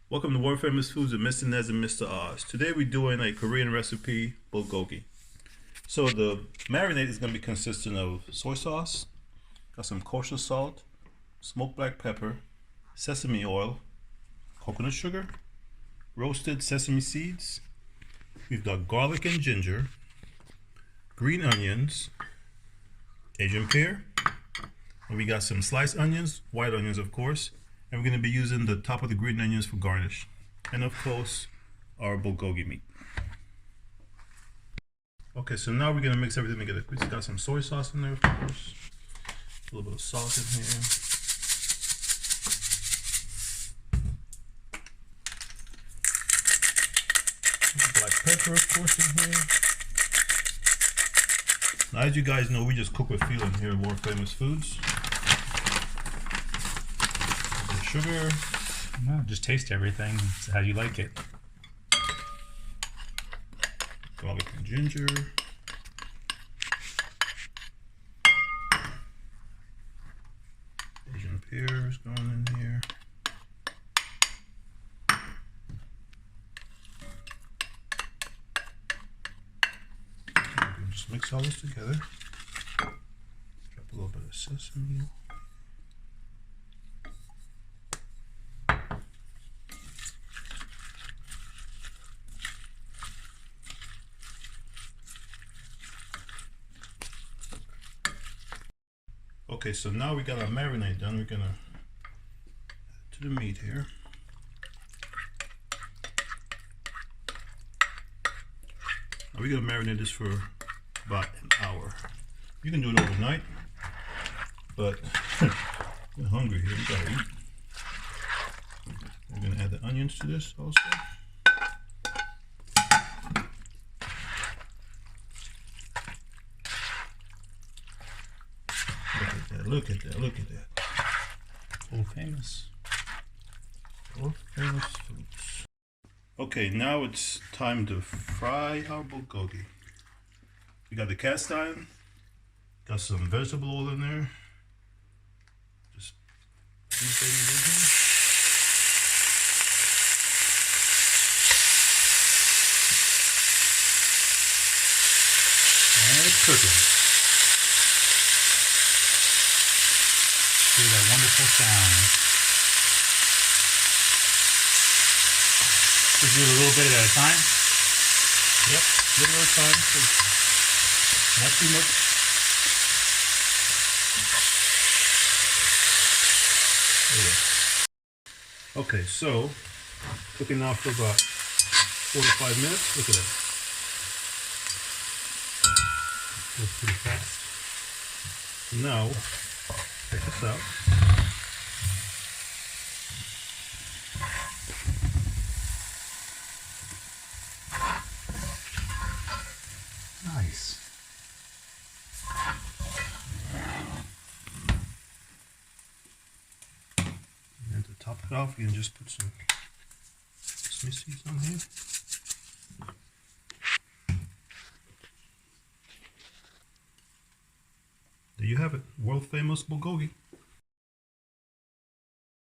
Welcome to World Famous Foods with Mr. Nez and Mr. Oz. Today we're doing a Korean recipe, bulgogi. So the marinade is going to be consisting of soy sauce, got some kosher salt, smoked black pepper, sesame oil, coconut sugar, roasted sesame seeds. We've got garlic and ginger, green onions, Asian pear, and we got some sliced onions, white onions of course, and we're going to be using the top of the green onions for garnish. And of course, our bulgogi meat. Okay, so now we're going to mix everything together. We just got some soy sauce in there, of course. A little bit of salt in here. Black pepper, of course, in here. Now, as you guys know, we just cook with feeling here at World Famous Foods. Sugar. No, just taste everything. It's how you like it. Garlic and ginger. Asian pear is going in here. Just mix all this together. Drop a little bit of sesame oil. Okay, so now we got our marinade done. We're gonna add to the meat here. Now we're gonna marinate this for about an hour. You can do it overnight, but we're hungry here. We gotta eat. We're gonna add the onions to this also. Look at that, look at that. World Famous. World Famous Foods. Okay, now it's time to fry our bulgogi. We got the cast iron, got some vegetable oil in there. Just put these babies in here. And it's cooking. Hear that wonderful sound. Just do it a little bit at a time. Yep, a little at a time. So not too much. Okay, so cooking now for about 4 to 5 minutes. Look at that. Goes pretty fast. Now, check this out. Nice. And to top it off, you can just put some sesame seeds on here. There you have it, world famous bulgogi.